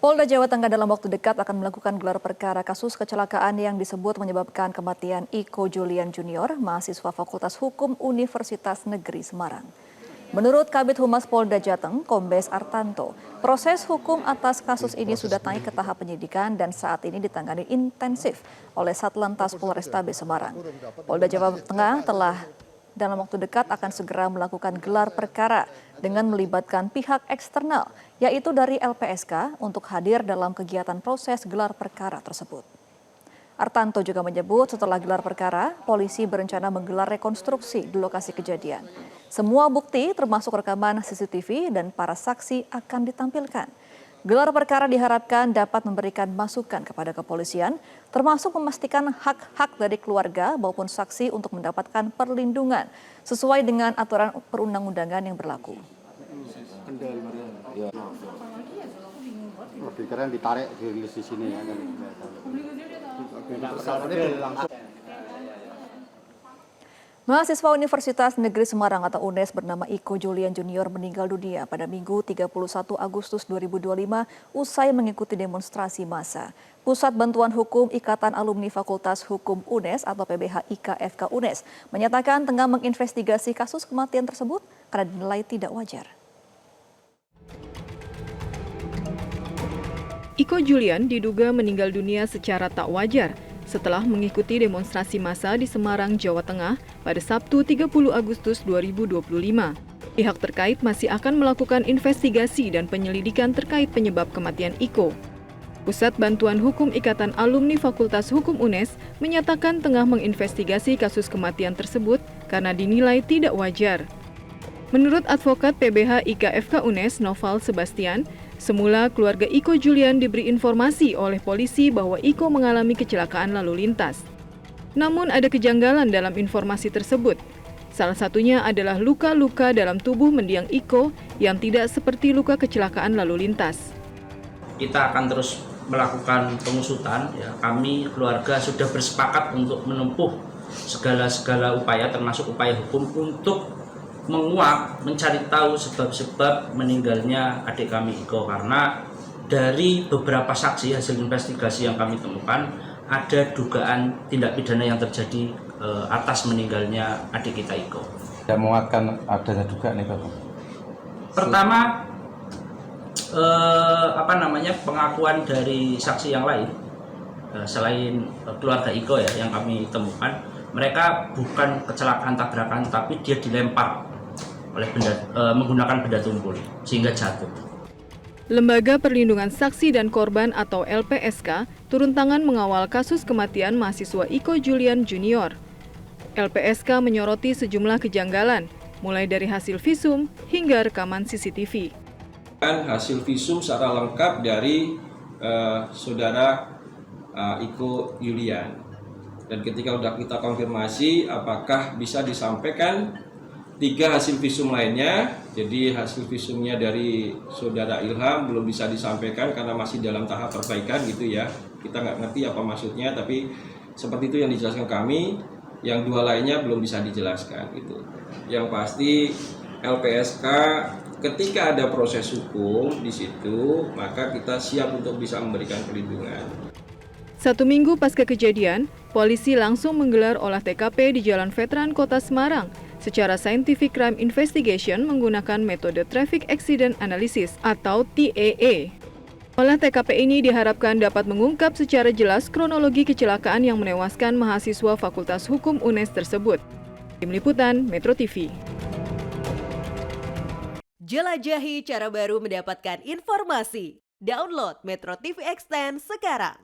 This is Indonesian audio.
Polda Jawa Tengah dalam waktu dekat akan melakukan gelar perkara kasus kecelakaan yang disebut menyebabkan kematian Iko Julian Junior, mahasiswa Fakultas Hukum Universitas Negeri Semarang. Menurut Kabid Humas Polda Jateng, Kombes Artanto, proses hukum atas kasus ini sudah naik ke tahap penyidikan dan saat ini ditangani intensif oleh Satlantas Polrestabes Semarang. Polda Jawa Tengah telah dalam waktu dekat akan segera melakukan gelar perkara dengan melibatkan pihak eksternal, yaitu dari LPSK untuk hadir dalam kegiatan proses gelar perkara tersebut. Artanto juga menyebut setelah gelar perkara, polisi berencana menggelar rekonstruksi di lokasi kejadian. Semua bukti termasuk rekaman CCTV dan para saksi akan ditampilkan. Gelar perkara diharapkan dapat memberikan masukan kepada kepolisian, termasuk memastikan hak-hak dari keluarga maupun saksi untuk mendapatkan perlindungan sesuai dengan aturan perundang-undangan yang berlaku. Keren ditarik di sini ya. Mahasiswa Universitas Negeri Semarang atau UNES bernama Iko Julian Junior meninggal dunia pada Minggu 31 Agustus 2025 usai mengikuti demonstrasi massa. Pusat Bantuan Hukum Ikatan Alumni Fakultas Hukum UNES atau PBH IKFK UNES menyatakan tengah menginvestigasi kasus kematian tersebut karena dinilai tidak wajar. Iko Julian diduga meninggal dunia secara tak wajar setelah mengikuti demonstrasi massa di Semarang, Jawa Tengah pada Sabtu 30 Agustus 2025. Pihak terkait masih akan melakukan investigasi dan penyelidikan terkait penyebab kematian Iko. Pusat Bantuan Hukum Ikatan Alumni Fakultas Hukum UNES menyatakan tengah menginvestigasi kasus kematian tersebut karena dinilai tidak wajar. Menurut advokat PBH IKFK UNES Noval Sebastian, semula keluarga Iko Julian diberi informasi oleh polisi bahwa Iko mengalami kecelakaan lalu lintas. Namun ada kejanggalan dalam informasi tersebut. Salah satunya adalah luka-luka dalam tubuh mendiang Iko yang tidak seperti luka kecelakaan lalu lintas. Kita akan terus melakukan pengusutan. Ya, kami keluarga sudah bersepakat untuk menempuh segala upaya termasuk upaya hukum untuk menguak, mencari tahu sebab-sebab meninggalnya adik kami Iko, karena dari beberapa saksi hasil investigasi yang kami temukan ada dugaan tindak pidana yang terjadi atas meninggalnya adik kita Iko. Tidak menguatkan adanya dugaan itu. Pertama, pengakuan dari saksi yang lain selain keluarga Iko ya yang kami temukan, mereka bukan kecelakaan tabrakan tapi dia dilempar oleh menggunakan benda tumpul sehingga jatuh. Lembaga Perlindungan Saksi dan Korban atau LPSK turun tangan mengawal kasus kematian mahasiswa Iko Julian Junior. LPSK menyoroti sejumlah kejanggalan, mulai dari hasil visum hingga rekaman CCTV. Hasil visum secara lengkap dari saudara Iko Julian. Dan ketika sudah kita konfirmasi apakah bisa disampaikan 3 hasil visum lainnya, jadi hasil visumnya dari saudara Ilham belum bisa disampaikan karena masih dalam tahap perbaikan gitu ya. Kita nggak ngerti apa maksudnya, tapi seperti itu yang dijelaskan kami. Yang 2 lainnya belum bisa dijelaskan gitu. Yang pasti LPSK ketika ada proses hukum di situ, maka kita siap untuk bisa memberikan perlindungan. 1 minggu pasca kejadian, polisi langsung menggelar olah TKP di Jalan Veteran Kota Semarang secara Scientific Crime Investigation menggunakan metode Traffic Accident Analysis atau TAA. Olah TKP ini diharapkan dapat mengungkap secara jelas kronologi kecelakaan yang menewaskan mahasiswa Fakultas Hukum UNES tersebut. Tim Liputan Metro TV. Jelajahi cara baru mendapatkan informasi. Download Metro TV Extend sekarang.